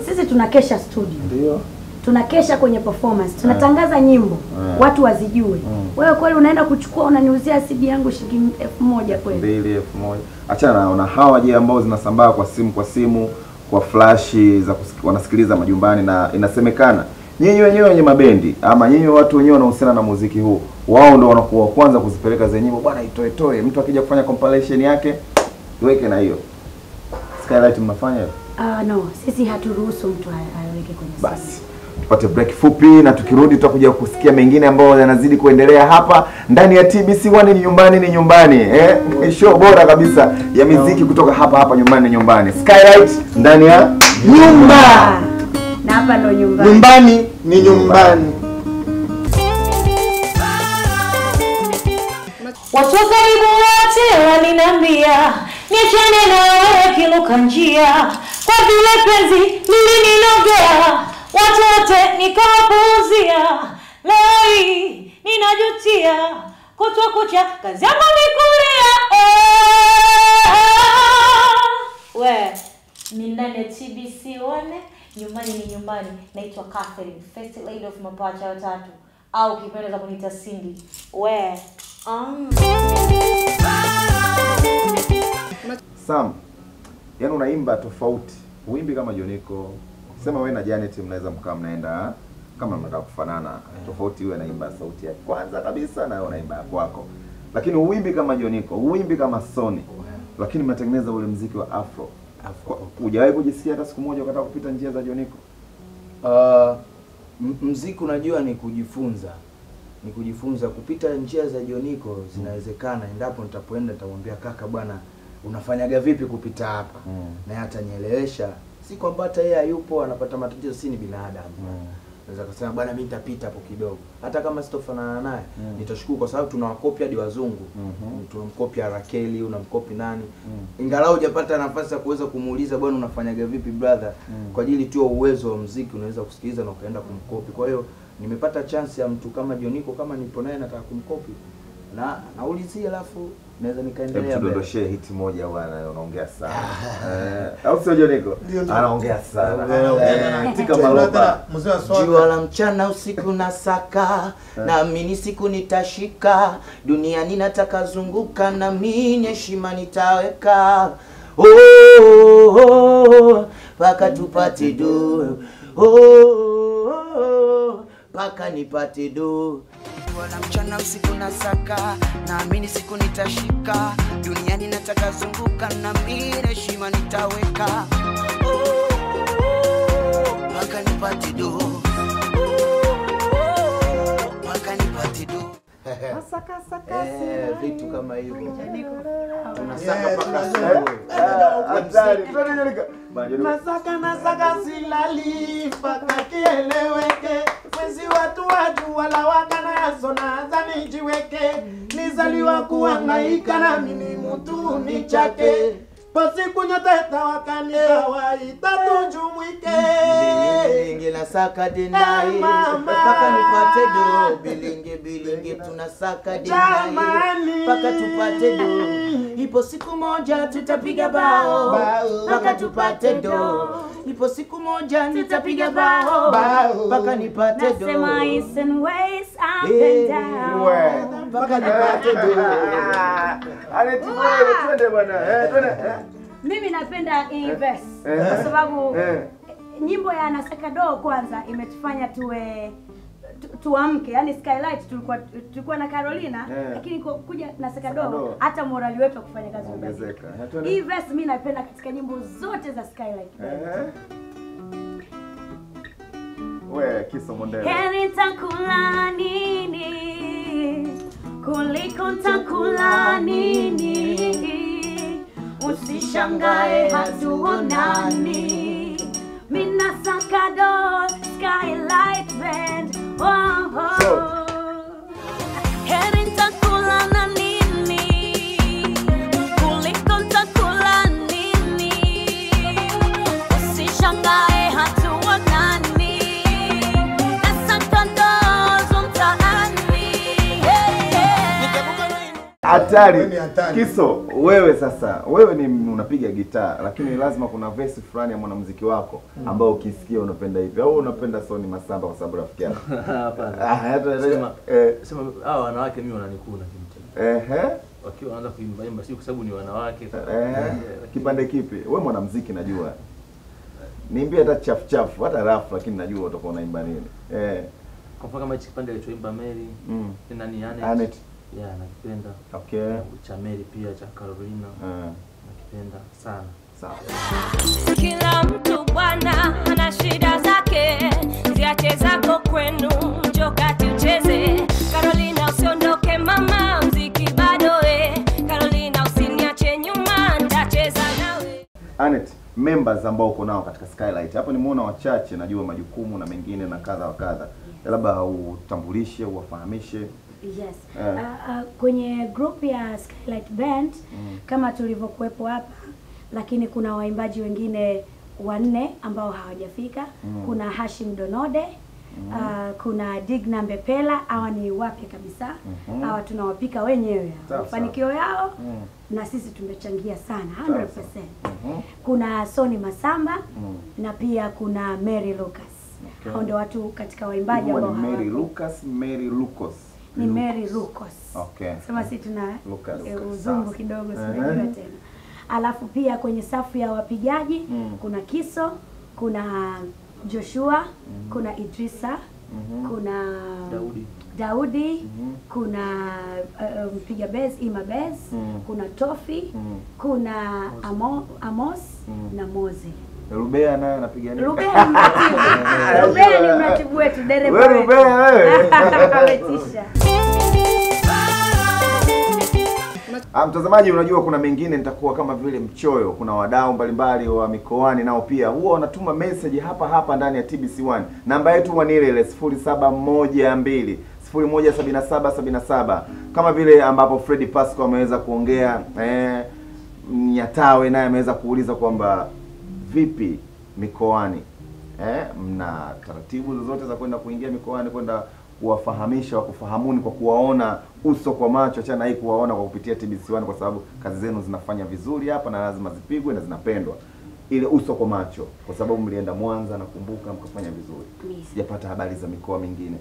Sisi tunakesha studio. Ndio. Tunakesha kwenye performance. Tunatangaza nyimbo. Watu wazijue. Wewe kweli unaenda kuchukua unaniuzia CD yangu shilingi 1,000 kweli? 2,000. Achana na hawa je ambao zinasambaa kwa simu, kwa flash za wanasikiliza majumbani, na inasemekana nyinyi wenyewe wenye mabendi ama nyinyi watu wenyewe wanaohusiana na muziki huu, wao ndio wanakuwa kwanza kuzipeleka zenye nyimbo, bwana itoe. Mtu akija kufanya compilation yake tuweke na hiyo. Skylight mnafanya hivyo? No, sisi haturuhusu mtu aweke kwenye. Basi tupate break fupi, na tukirudi tutakuja kusikia mengine ambayo yanazidi kuendelea hapa ndani ya TBC1. Ni nyumbani. Show bora kabisa ya muziki kutoka hapa nyumbani. Skylight ndani ya nyumba. Na hapa ndo nyumbani. Nyumbani ni nyumbani. Watu wa karibu wote walinambia niachane na wewe kiluka njia, kwa vile penzi lilinogea, watu wote nikawapuuzia. Leo inajutia kutwa kucha kazi yangu nikulia. We ni ndani ya TBC One, nyumbani ni nyumbani. Naitwa Catherine, First Lady of Mapacha watatu, au kipenda za kuniita Cindy. We Sam, yani unaimba tofauti. Uimbi kama Joniko. Sema wewe na Janet mnaweza mkaa mnaenda kama mnataka kufanana. Tofauti wewe naimba sauti ya kwanza kabisa na wewe unaimba kwako. Lakini uimbi kama Joniko, uimbi kama Sony. Lakini mnatengeneza ule muziki wa Afro. Hujawahi kujisikia hata siku moja ukataka kupita njia za Joniko? Muziki unajua ni kujifunza. Ni kujifunza kupita njia za Joniko zinawezekana endapo nitapoenda nitamwambia kaka bwana unafanyaga vipi kupita hapa? Na hata nielewesha. Si kwamba hata yeye hayupo anapata matatizo, si ni binadamu. Naweza kusema bwana mimi nitapita hapo kidogo. Hata kama sitofanana naye, nitashukuru kwa sababu tunawakopi hadi wazungu. Tunamkopi Rakeli, unamkopi nani? Ingalau hujapata nafasi ya kuweza kumuuliza bwana unafanyaga vipi brother? Kwa ajili tu uwezo wa muziki unaweza kusikiliza na ukaenda kumkopi. Kwa hiyo nimepata chance ya mtu kama Joniko, kama nipo naye nataka kumkopi. Na naulizia alafu naweza nikaendelea. Hebu tudondoshe hit moja bwana, unaongea sana. Au sio Joniko? Anaongea sana. Tika maloba. Jua la mchana usiku nasaka, naamini siku nitashika. Duniani nataka zunguka, na mimi heshima nitaweka. Paka tupate do. Paka nipate do. Wala mchana usiku nasaka, naamini siku nitashika. Duniani nataka zunguka, na mimi heshima nitaweka. Paka nipate do. Paka nipate do. Saka vitu kama hivyo. Tunasaka paka Nasaka silali paka kieleweke. Mwezi watu wala wakana yasona zanijiweke. Nizaliwa kuhangaika na mimi mtu ni chake. Pasiku nyoteta wakani kawaita tujumuike. Bilingi nasaka denai paka nipate do. Bilingi tunasaka denai paka tupate do. Ipo siku moja tutapiga bao paka tupate do. Ipo siku moja nitapiga bao paka nipate do. Nasema east and west up and down paka nipate do. Anetiwe twende bwana. Twende. Mimi napenda hii verse kwa sababu nyimbo ya Nasaka Do kwanza imetufanya tuamke. Yani Skylight tulikuwa na Carolina lakini kuja Nasaka Do hata morali wetu kufanya kazi ongezeka. Hii verse mimi napenda katika nyimbo zote za Skylight. Wewe Kiso Mondele. Heri nitakula nini kuliko nitakula nini. Usishangae hatuonani. Mina Nasaka Do Skylight Band. Heri nitakula na nini kuliko nitakula nini. Usishangae hatuonani. Nasaka Do mtaani. Hatari. Kiso, wewe sasa, wewe ni unapiga gitaa lakini lazima kuna verse fulani ya mwanamuziki wako ambao ukisikia unapenda hivi au unapenda Sony Masamba kwa sababu rafiki yako. Hapana. Sema hao wanawake mimi wananikuna kimtendo. Wakiwa wanaanza kuimba si kwa sababu ni wanawake. Kipande kipi? Wewe mwanamuziki najua. Niambie hata chafu hata rafu lakini najua utakuwa unaimba nini. Kwa mfano kama hichi kipande alichoimba Mary, nani Anet. Yeah, nakipenda. Okay. Cha Mary pia cha Carolina. Nakipenda sana. Sawa. Kila mtu bwana ana shida zake. Ziache zako kwenu njoo kati ucheze. Carolina usiondoke mama, muziki bado Carolina usiniache nyuma, nitacheza nawe. Anet, members ambao uko nao katika Skylight. Hapo nimeona wachache, najua majukumu na mengine na kadha wa kadha. Labda utambulishe, uwafahamishe. Yes. Kwenye group ya Skylight Band kama tulivyokuepo hapa, lakini kuna waimbaji wengine 4 ambao hawajafika. Kuna Hashim Donode, Kuna Digna Mbepela, hawa ni wapya kabisa. Hawa tunawapika wenyewe. Mafanikio yao na sisi tumechangia sana 100%. Kuna Soni Masamba na pia kuna Mary Lucas. Hao ndio watu katika waimbaji ambao Mary Lucas, Mary Lucas. Ni Mary Lucas. Okay. Sema sisi tuna uzungu kidogo sijajua tena. Alafu pia kwenye safu ya wapigaji kuna Kiso, kuna Joshua, kuna Idrisa, kuna Daudi, kuna mpiga bass Ima Bass, kuna Tofi, kuna Amos na Moze. Rubea naye anapiga nini? Rubea ni mratibu. Rubea ni mratibu wetu, dereva wetu. Wewe Rubea wewe. Ametisha. Mtazamaji, unajua kuna mengine nitakuwa kama vile mchoyo. Kuna wadau mbalimbali wa mikoani nao pia huwa wanatuma message hapa ndani ya TBC1. Namba yetu huwa ni ile 0712 017777, kama vile ambapo Freddy Pasco ameweza kuongea. Nyatawe naye ameweza kuuliza kwamba vipi mikoani, mna taratibu zozote za kwenda kuingia mikoani, kwenda kuwafahamisha wakufahamuni kwa kuwaona uso kwa macho, achana hii kuwaona kwa kupitia TBC1, kwa sababu kazi zenu zinafanya vizuri hapa na lazima zipigwe na zinapendwa. Ile uso kwa macho, kwa sababu mlienda Mwanza nakumbuka mkafanya vizuri. Sijapata habari za mikoa mingine.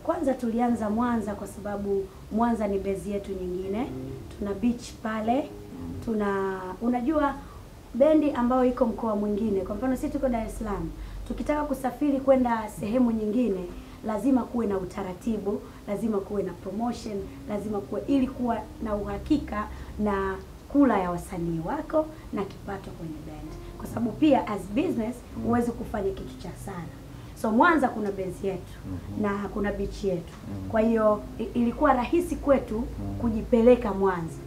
Kwanza tulianza Mwanza kwa sababu Mwanza ni base yetu nyingine. Tuna beach pale. Unajua bendi ambayo iko mkoa mwingine, kwa mfano sisi tuko Dar es Salaam, tukitaka kusafiri kwenda sehemu nyingine lazima kuwe na utaratibu, lazima kuwe na promotion, lazima kuwe ili kuwa na uhakika na kula ya wasanii wako na kipato kwenye band, kwa sababu pia as business huwezi kufanya kitu cha sana. So Mwanza kuna base yetu na kuna beach yetu. Kwa hiyo ilikuwa rahisi kwetu kujipeleka Mwanza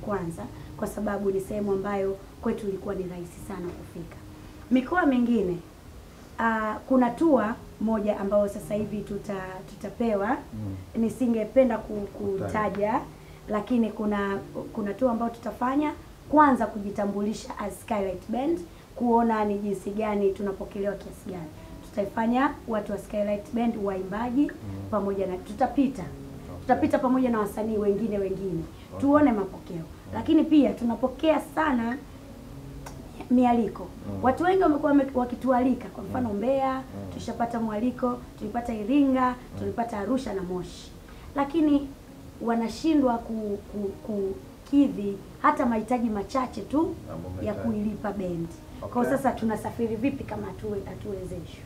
kwanza, kwa sababu ni sehemu ambayo kwetu ilikuwa ni rahisi sana kufika. Mikoa mingine kuna tour moja ambayo sasa hivi tutapewa, nisingependa kutaja, lakini kuna tour ambayo tutafanya kwanza kujitambulisha as Skylight Band, kuona ni jinsi gani tunapokelewa kiasi gani. Tutaifanya watu wa Skylight Band waimbaji pamoja na tutapita pamoja na wasanii wengine tuone mapokeo. Lakini pia tunapokea sana mialiko. Watu wengi wamekuwa wakitualika, kwa mfano Mbeya, tushapata mwaliko, tulipata Iringa, tulipata Arusha na Moshi. Lakini wanashindwa kukidhi hata mahitaji machache tu ya kuilipa bendi. Kwa sasa tunasafiri vipi kama hatuwezeshwi?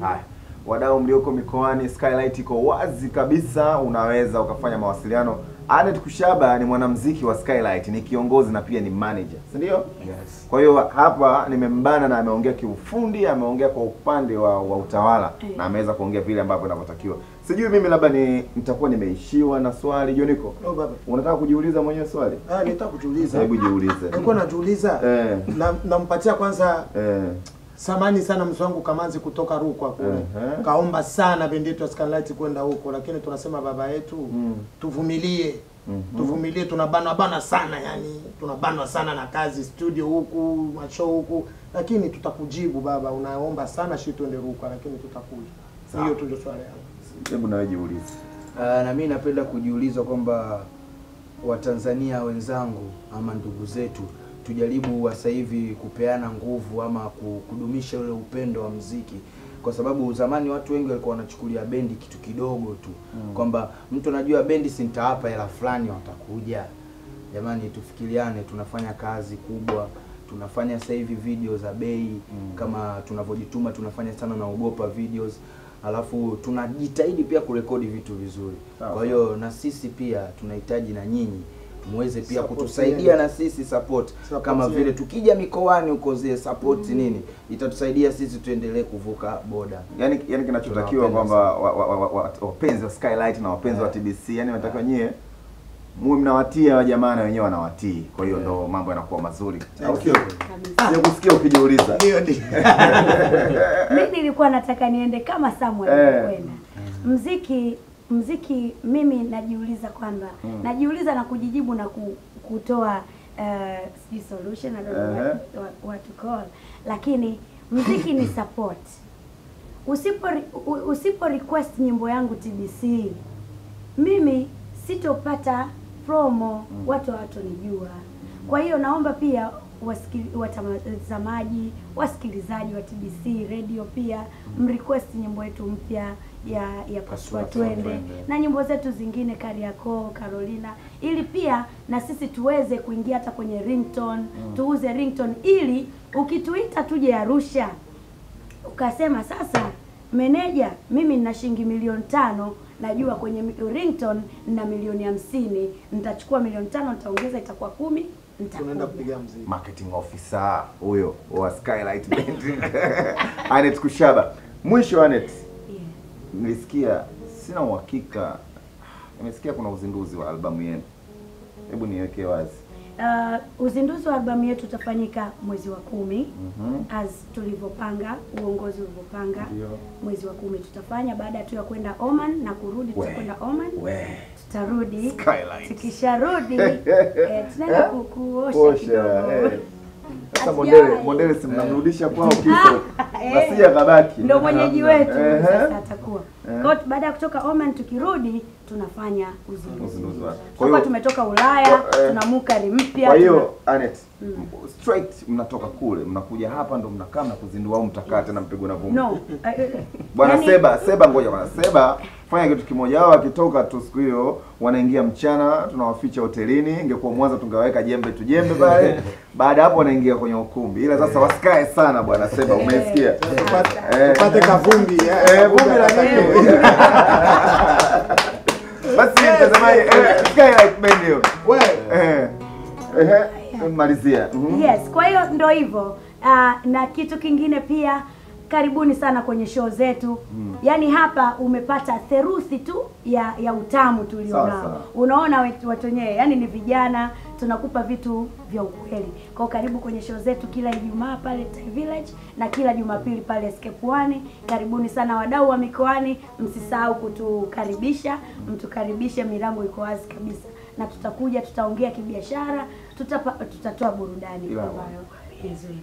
Haya. Wadau mlioko mikoani, Skylight iko wazi kabisa, unaweza ukafanya mawasiliano. Anet Kushaba ni mwanamuziki wa Skylight, ni kiongozi na pia ni manager, si ndio? Yes. Kwa hiyo hapa nimembana na ameongea kiufundi, ameongea kwa upande wa utawala na ameweza kuongea vile ambavyo inavyotakiwa. Sijui mimi labda nitakuwa nimeishiwa na swali. Joniko, unataka kujiuliza mwenyewe swali? Nitaka kujiuliza. Hebu jiulize. Nilikuwa najiuliza. Nampatia kwanza samani sana mzee wangu Kamanzi kutoka Rukwa kule. Kaomba sana bendi yetu Skylight kwenda huko, lakini tunasema baba yetu tuvumilie. Tuvumilie, tunabanwa sana, yani tunabanwa sana na kazi, studio huku, macho huku, lakini tutakujibu baba, unaomba sana shi tuende Rukwa, lakini tutakuja. Hiyo tu ndio swali yangu. Hebu nawe jiulize. Na mimi napenda kujiuliza kwamba Watanzania wenzangu ama ndugu zetu tujaribu sasa hivi kupeana nguvu ama kudumisha ule upendo wa muziki, kwa sababu zamani watu wengi walikuwa wanachukulia bendi kitu kidogo tu, kwamba mtu anajua bendi si nitawapa hela fulani watakuja. Jamani, tufikiriane, tunafanya kazi kubwa, tunafanya sasa hivi video za bei kama tunavyojituma, tunafanya sana naogopa videos, alafu tunajitahidi pia kurekodi vitu vizuri. Kwa hiyo na sisi pia tunahitaji na nyinyi muweze pia kutusaidia na sisi support kama vile tukija mikoani huko zile support nini itatusaidia sisi tuendelee kuvuka boda. Yani kinachotakiwa kwamba wapenzi wa Skylight na wapenzi wa TBC, yani wanatakiwa nyie muwe mnawatia wa jamaa na wenyewe wanawatii. Kwa hiyo ndo mambo yanakuwa mazuri. Okay. Sio kusikia ukijiuliza. Ndio. Mimi nilikuwa nataka niende kama Samuel kwenda. Muziki mimi najiuliza kwamba najiuliza na kujijibu na kutoa solution, I don't know what to call, lakini muziki ni support. usipo request nyimbo yangu TBC, mimi sitopata promo, watu hawatonijua. Kwa hiyo naomba pia watazamaji, wasikilizaji wa TBC radio pia mrequest nyimbo yetu mpya ya Pasua Twende na nyimbo zetu zingine Kariakoo, Carolina, ili pia na sisi tuweze kuingia hata kwenye ringtone, tuuze ringtone, ili ukituita tuje Arusha ukasema sasa meneja, mimi nina shilingi 500,000, najua kwenye ringtone na 50,000,000, nitachukua 500,000 nitaongeza itakuwa 10, tunaenda kupiga muziki. Marketing officer huyo wa Skylight Band. Anet Kushaba. Mwisho Anet. Nilisikia, sina uhakika, nimesikia kuna uzinduzi wa albamu yenu. Hebu niweke wazi. Uzinduzi wa albamu yetu utafanyika mwezi wa 10 as tulivyopanga, uongozi ulivyopanga. Mwezi wa 10 tutafanya, baada tu ya kwenda Oman na kurudi, tutakwenda Oman. Tutarudi. Tukisharudi tunaenda kuosha kidogo. Sasa modele simnamrudisha kwao kifo. Basi akabaki. Ndio mwenyeji wetu sasa atakuwa. Kwa baada ya kutoka Oman tukirudi tunafanya uzinduzi. Kwa hiyo tumetoka Ulaya, tuna mukari mpya. Kwa hiyo Anet, straight mnatoka kule, mnakuja hapa ndo mnakaa na kuzindua au mtakaa tena mpigwe na vumbi? No. Bwana Seba ngoja bwana Seba, fanya kitu kimoja. Hao wakitoka tu siku hiyo wanaingia mchana, tunawaficha hotelini. Ingekuwa Mwanza tungeweka jembe tujembe pale. Baada hapo wanaingia kwenye ukumbi. Ila sasa wasikae sana bwana Seba, umesikia? Tupate kavumbi. Vumbi la nini? Basi mtazamaji, Skylight Band hiyo. Malizia. Yes, kwa hiyo ndio hivyo. Na kitu kingine pia, karibuni sana kwenye show zetu. Yaani hapa umepata theruthi tu ya utamu tulionao. Unaona watu wenyewe, yani ni vijana, tunakupa vitu vya ukweli. Kwa karibu kwenye show zetu kila Ijumaa pale Thai Village na kila Jumapili pale Escape One. Karibuni sana wadau wa mikoani, msisahau kutukaribisha, mtukaribishe, milango iko wazi kabisa. Na tutakuja, tutaongea kibiashara, tutatoa burudani ambayo nzuri.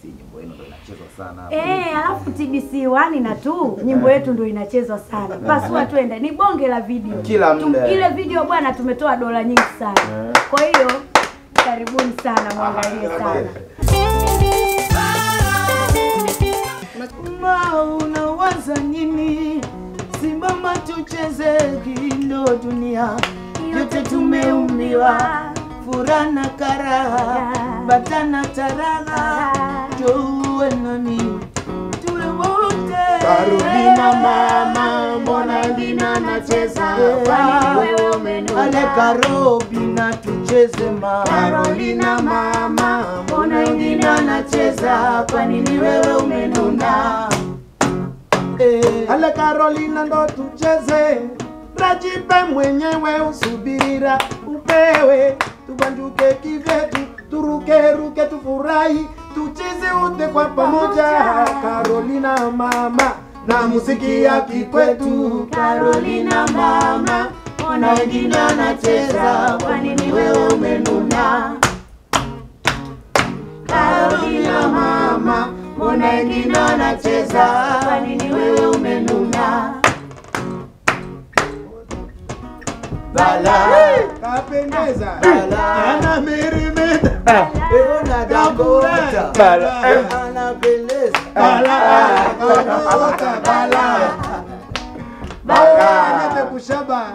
Nyimbo yenu ndio inachezwa sana. Alafu TBC 1 na 2 nyimbo yetu ndio inachezwa sana. Pasua Twende ni bonge la video. Kila muda. Ile video bwana tumetoa dola nyingi sana. Kwa hiyo karibuni sana, muangalie sana. Unawaza nini? Simama tucheze kindo dunia. Yote tumeumbiwa furaha na karaha, batana tarara, tuwe nami, tuwe wote. Carolina mama, mbona ngina nacheza, kwani wewe umenuna. Ale Carolina tucheze mama. Carolina mama, mbona ngina nacheza, kwani wewe umenuna. Ale Carolina ndo tucheze, rajipe mwenyewe, usubirira upewe, tubanjuke kivyetu, turuke tufurahi, tucheze wote kwa pamoja. Carolina mama, na muziki ya kikwetu. Carolina mama, mbona wengine wanacheza, kwani ni wewe umenuna. Carolina mama, mbona wengine wanacheza, kwani ni wewe umenuna. Bala kapendeza, ana merimeta, Eona Dakota, Bala anapendeza, Bala Kushaba.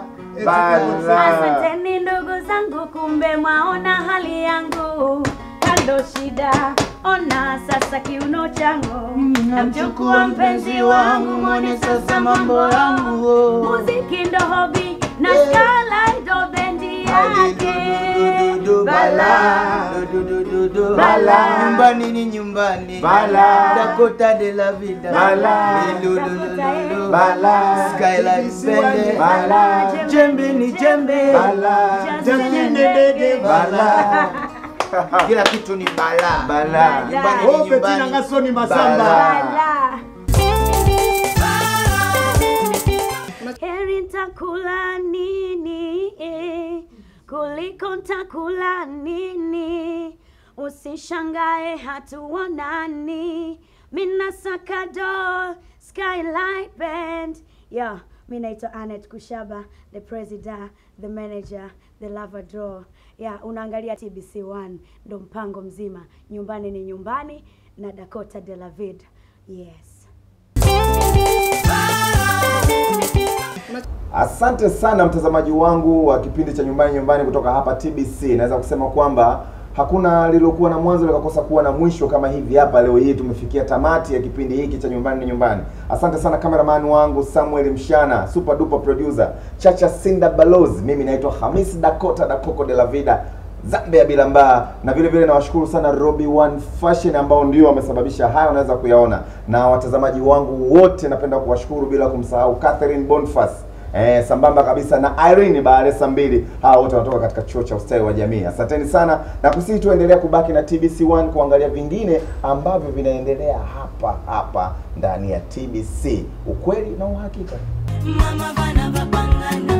Asanteni ndugu zangu, kumbe mwaona hali yangu, kando shida, ona sasa kiuno changu, namchukua mpenzi wangu, mwone sasa mambo yangu. Muziki ndo hobi na Skylight ndo bendi yake. Bala, Bala, nyumbani ni nyumbani, Bala, Dakota de la vida, Bala, Bala, Skylight Band, Bala, jembe ni jembe, Bala, Bala, kila kitu ni bala, Bala, nyumbani ni nyumbani, Ngasoni Masamba. Heri nitakula nini kuliko nitakula nini, usishangae hatuonani, Mina Sakado, Skylight Band. Yeah, mi naitwa Annette Kushaba, the president, the manager, the lover draw. Yeah, unaangalia TBC1, ndo mpango mzima. Nyumbani ni nyumbani na Dakota De La Vida. Yes. Asante sana mtazamaji wangu wa kipindi cha Nyumbani Nyumbani kutoka hapa TBC. Naweza kusema kwamba hakuna lilokuwa na mwanzo likakosa kuwa na mwisho kama hivi hapa. Leo hii tumefikia tamati ya kipindi hiki cha Nyumbani Nyumbani. Asante sana cameraman wangu Samuel Mshana, super duper producer Chacha Sinda Balozi. Mimi naitwa Hamis Dakota Dakoko De La Vida, Zambia bila mbaa. Na vile vile nawashukuru sana Robbie One Fashion ambao ndio wamesababisha haya unaweza kuyaona. Na watazamaji wangu wote napenda kuwashukuru bila kumsahau Catherine Bonfas. Sambamba kabisa na Irene Baaresa 2. Hao wote wanatoka katika chuo cha ustawi wa jamii. Asanteni sana na kusisi tuendelea kubaki na TBC1 kuangalia vingine ambavyo vinaendelea hapa ndani ya TBC. Ukweli na uhakika. Mama bana babangana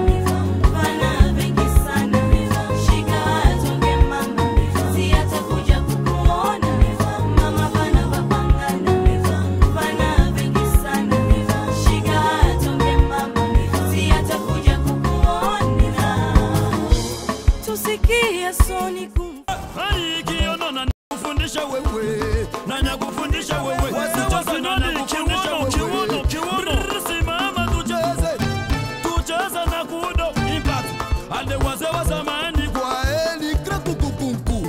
bana vengi sana shika atunge mama si atakuja kukuona mama bana babangana bana vengi sana shika atunge mama si atakuja kukuona tusikie soni kum hai kiona na kufundisha wewe na nakufundisha wewe wasicheze na nakufundisha wewe kiuno simama tucheze na kudo impact ande wazee wa zamani kwa eli krakukukunku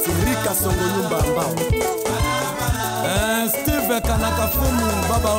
Sirika Songo Nyumba Mbao Steve Kanakafumu baba